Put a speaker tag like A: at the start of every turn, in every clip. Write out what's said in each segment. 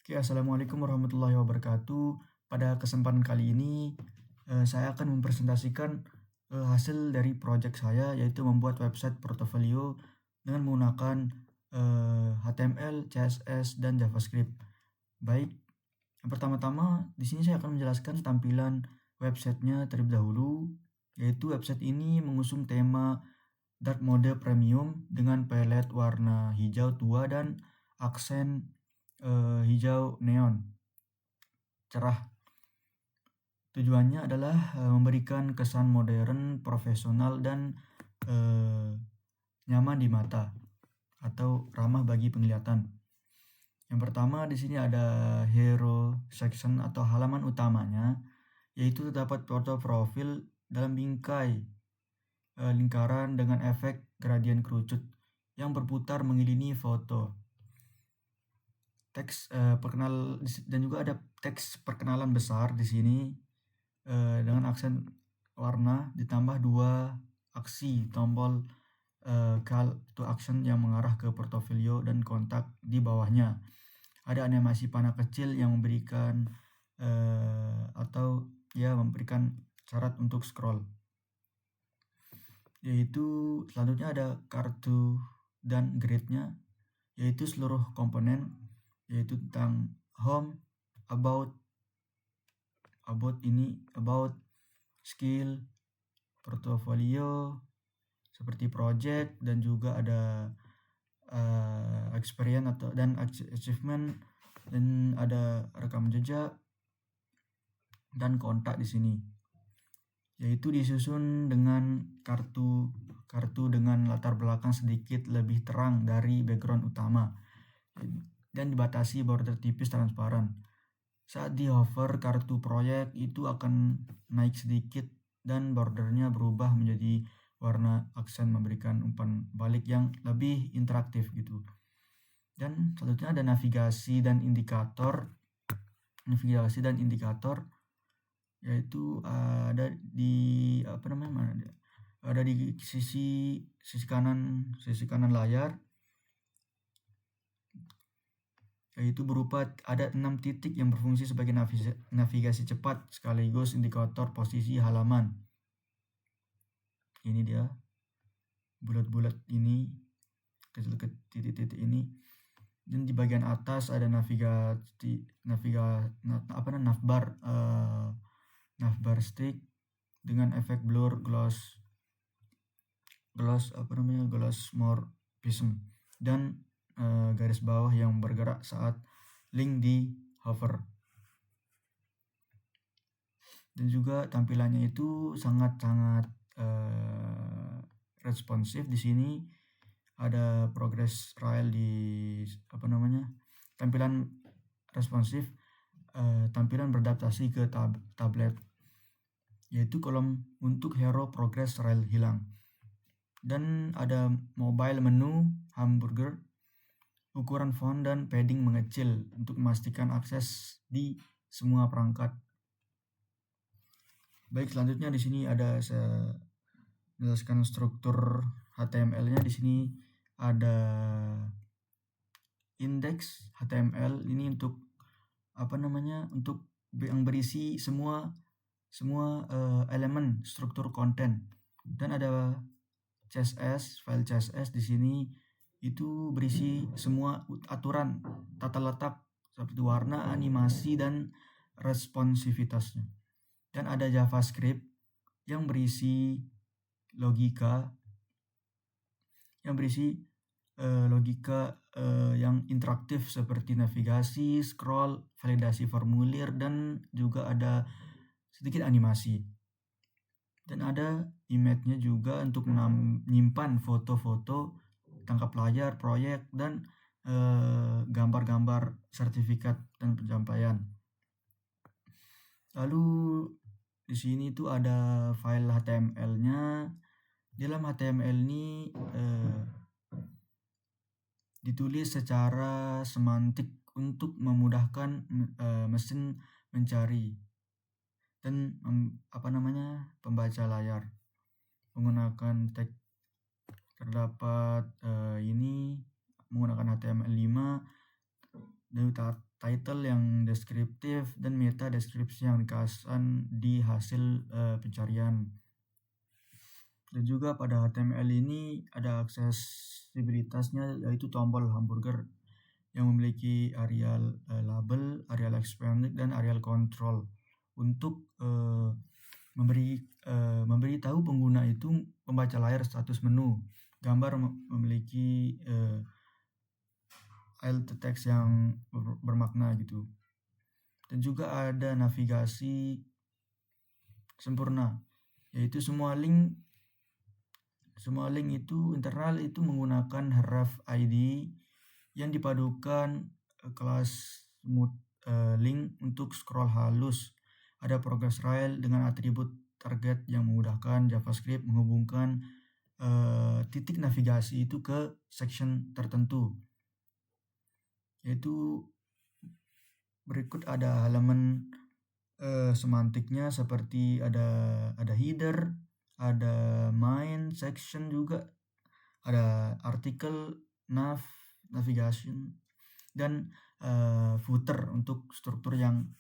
A: Oke, assalamualaikum warahmatullahi wabarakatuh. Pada kesempatan kali ini, saya akan mempresentasikan hasil dari proyek saya, yaitu membuat website portofolio dengan menggunakan HTML, CSS, dan JavaScript. Baik, yang pertama-tama di sini saya akan menjelaskan tampilan websitenya terlebih dahulu, yaitu website ini mengusung tema dark mode premium dengan palette warna hijau tua dan aksen hijau neon cerah. Tujuannya adalah memberikan kesan modern, profesional, dan nyaman di mata atau ramah bagi penglihatan. Yang pertama di sini ada hero section atau halaman utamanya, yaitu terdapat foto profil dalam bingkai lingkaran dengan efek gradien kerucut yang berputar mengelilingi foto. Teks dan juga ada teks perkenalan besar di sini dengan aksen warna ditambah dua aksi tombol call to action yang mengarah ke portofolio dan kontak di bawahnya. Ada animasi panah kecil yang memberikan memberikan syarat untuk scroll. Yaitu selanjutnya ada kartu dan grid-nya, yaitu seluruh komponen, yaitu tentang home, about, skill, portfolio, seperti project, dan juga ada experience dan achievement, dan ada rekam jejak dan kontak di sini. Yaitu disusun dengan kartu dengan latar belakang sedikit lebih terang dari background utama dan dibatasi border tipis transparan. Saat di hover kartu proyek itu akan naik sedikit dan bordernya berubah menjadi warna aksen, memberikan umpan balik yang lebih interaktif gitu. Dan selanjutnya ada navigasi dan indikator, yaitu ada di ada di sisi kanan layar, yaitu berupa ada 6 titik yang berfungsi sebagai navigasi cepat sekaligus indikator posisi halaman. Ini dia bulat-bulat ini, kecil titik-titik ini. Dan di bagian atas ada navbar stick dengan efek blur gloss morphism dan garis bawah yang bergerak saat link di hover. Dan juga tampilannya itu sangat-sangat responsif. Di sini ada progress rail di tampilan responsif, tampilan beradaptasi ke tablet, yaitu kolom untuk hero progress rail hilang. Dan ada mobile menu hamburger, ukuran font dan padding mengecil untuk memastikan akses di semua perangkat. Baik, selanjutnya di sini ada saya menjelaskan struktur HTML-nya. Di sini ada indeks HTML ini untuk untuk yang berisi semua elemen struktur konten. Dan ada CSS, file CSS di sini itu berisi semua aturan tata letak seperti warna, animasi, dan responsivitasnya. Dan ada JavaScript yang berisi logika yang interaktif seperti navigasi, scroll, validasi formulir, dan juga ada sedikit animasi. Dan ada image-nya juga untuk menyimpan foto-foto, tangkap layar, proyek, dan gambar-gambar sertifikat dan pencapaian. Lalu di sini tuh ada file HTML-nya. Dalam HTML ini ditulis secara semantik untuk memudahkan mesin mencari dan pembaca layar. Menggunakan tag terdapat ini menggunakan HTML5 dan title yang deskriptif, dan meta deskripsi yang dikesan di hasil pencarian. Dan juga pada HTML ini ada aksesibilitasnya, yaitu tombol hamburger yang memiliki areal label, areal expanded, dan areal control untuk memberitahu pengguna itu membaca layar status menu. Gambar memiliki alt text yang bermakna gitu. Dan juga ada navigasi sempurna, yaitu semua link itu internal itu menggunakan href ID yang dipadukan kelas smooth link untuk scroll halus. Ada progress rail dengan atribut target yang memudahkan JavaScript menghubungkan titik navigasi itu ke section tertentu. Yaitu berikut ada halaman semantiknya, seperti ada header, ada main section, juga ada artikel, navigation, dan footer untuk struktur yang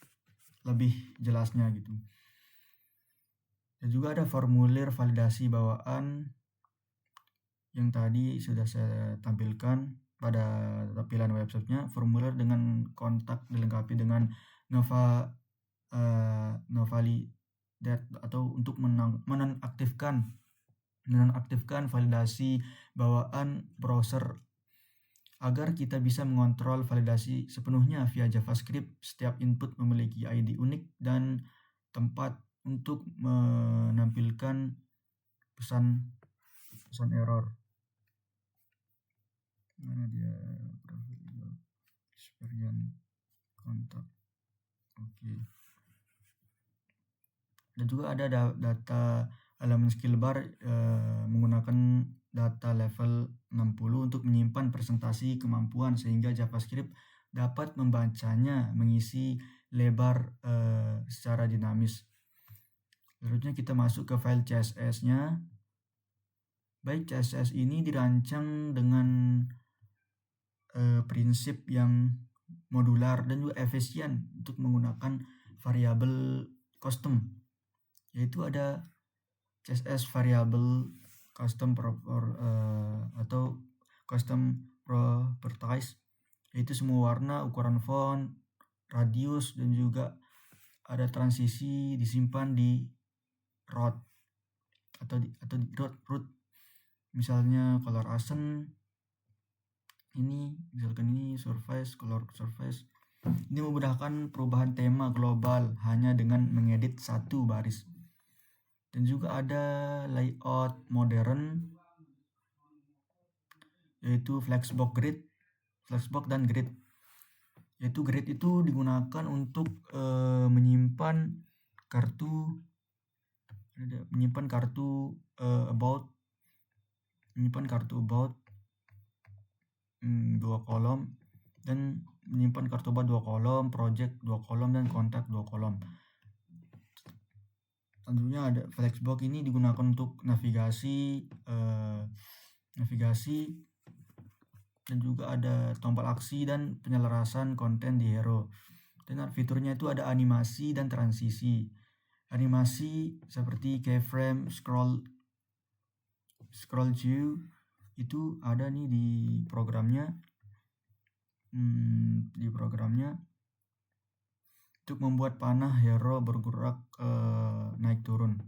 A: lebih jelasnya gitu. Dan juga ada formulir validasi bawaan yang tadi sudah saya tampilkan pada tampilan websitenya. Formulir dengan kontak dilengkapi dengan no validate atau untuk menonaktifkan validasi bawaan browser agar kita bisa mengontrol validasi sepenuhnya via JavaScript. Setiap input memiliki ID unik dan tempat untuk menampilkan pesan error. Mana dia? Experience kontak. Oke. Dan juga ada data elemen skill bar menggunakan data level 60 untuk menyimpan presentasi kemampuan, sehingga JavaScript dapat membacanya mengisi lebar secara dinamis. Selanjutnya kita masuk ke file CSS-nya. Baik, CSS ini dirancang dengan prinsip yang modular dan juga efisien untuk menggunakan variabel custom, yaitu ada CSS variable custom atau custom properties, yaitu semua warna, ukuran font, radius, dan juga ada transisi disimpan di root atau di root. Misalnya color accent, misalkan ini surface, color surface. Ini memudahkan perubahan tema global hanya dengan mengedit satu baris. Dan juga ada layout modern, yaitu flexbox dan grid. Yaitu grid itu digunakan untuk menyimpan kartu about, dua kolom, dan menyimpan kartu about 2 kolom, project 2 kolom, dan kontak 2 kolom. Tentunya ada flexbox ini digunakan untuk navigasi, dan juga ada tombol aksi dan penyelarasan konten di hero. Dan fiturnya itu ada animasi dan transisi. Animasi seperti keyframe, scroll view itu ada nih di programnya. Untuk membuat panah hero bergerak naik turun.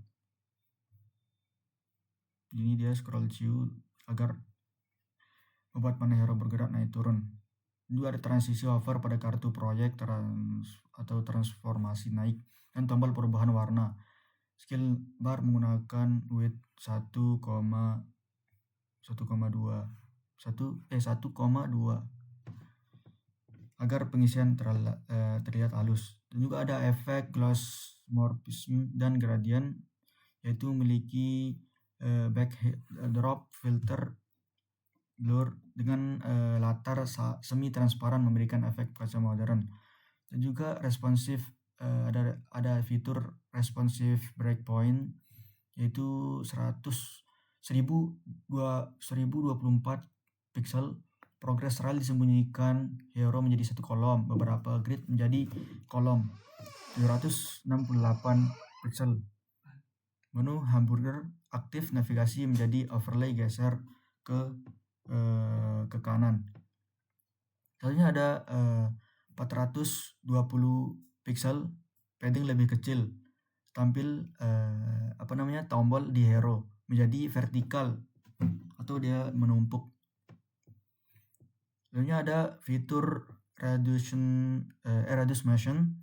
A: Ini dia scroll view agar membuat panah hero bergerak naik turun. Juga ada transisi hover pada kartu proyek atau transformasi naik, dan tombol perubahan warna. Skill bar menggunakan width 1,2 agar pengisian terlihat halus. Dan juga ada efek gloss morphism dan gradient, yaitu memiliki backdrop, filter, blur dengan latar semi transparan memberikan efek kaca modern. Dan juga responsif, ada fitur responsive breakpoint, yaitu 1024 pixel Progress rail disembunyikan hero menjadi satu kolom, beberapa grid menjadi kolom. 768 pixel. Menu hamburger aktif, navigasi menjadi overlay geser ke kanan. Selanjutnya ada 420 pixel, padding lebih kecil. Tampil tombol di hero menjadi vertikal atau dia menumpuk. Selanjutnya ada fitur reduce motion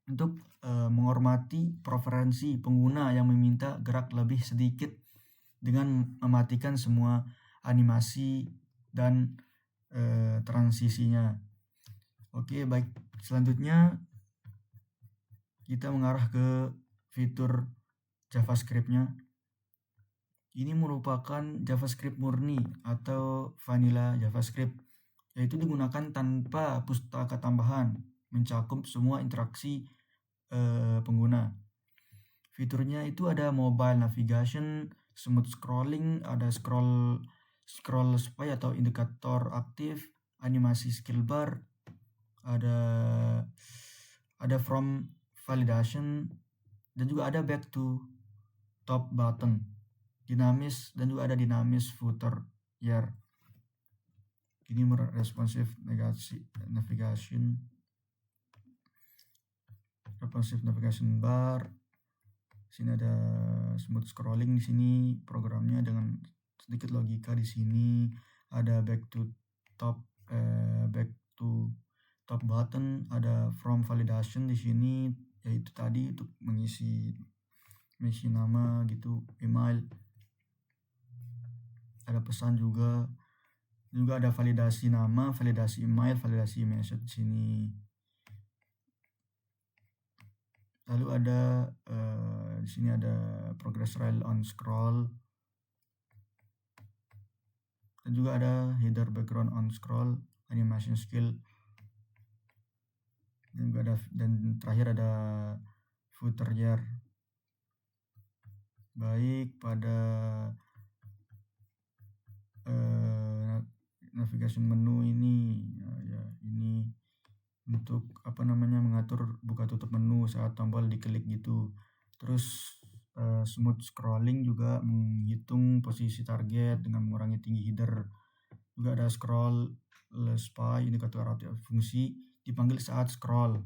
A: untuk menghormati preferensi pengguna yang meminta gerak lebih sedikit dengan mematikan semua animasi dan transisinya. Oke, baik. Selanjutnya kita mengarah ke fitur JavaScript-nya. Ini merupakan JavaScript murni atau vanilla JavaScript, yaitu digunakan tanpa pustaka tambahan, mencakup semua interaksi pengguna. Fiturnya itu ada mobile navigation, smooth scrolling, ada scroll spy atau indikator aktif, animasi skill bar, ada from validation, dan juga ada back to top button, dinamis, dan juga ada dinamis footer year. Ini responsive navigation bar. Sini ada smooth scrolling, di sini programnya dengan sedikit logika. Di sini ada back to top button, ada from validation di sini, yaitu tadi untuk mengisi nama gitu, email. Ada pesan juga ada validasi nama, validasi email, validasi message di sini. Lalu ada di sini ada progress rail on scroll, dan juga ada header background on scroll, animation skill, dan terakhir ada footer year. Baik, pada navigation menu ini ini untuk mengatur buka tutup menu saat tombol diklik gitu. Terus smooth scrolling juga menghitung posisi target dengan mengurangi tinggi header. Juga ada scroll spy, indikator fungsi dipanggil saat scroll.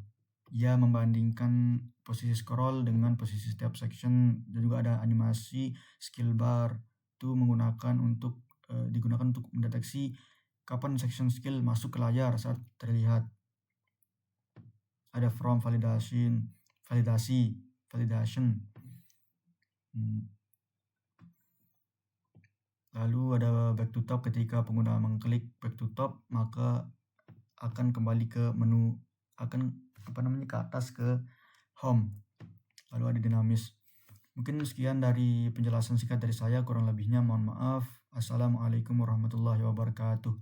A: Ia membandingkan posisi scroll dengan posisi setiap section, dan juga ada animasi skill bar itu digunakan untuk mendeteksi kapan section skill masuk ke layar saat terlihat. Ada from validation. Lalu ada back to top, ketika pengguna mengklik back to top maka akan kembali ke menu, ke atas ke home. Lalu ada dinamis. Mungkin sekian dari penjelasan singkat dari saya, kurang lebihnya mohon maaf. Assalamualaikum warahmatullahi wabarakatuh.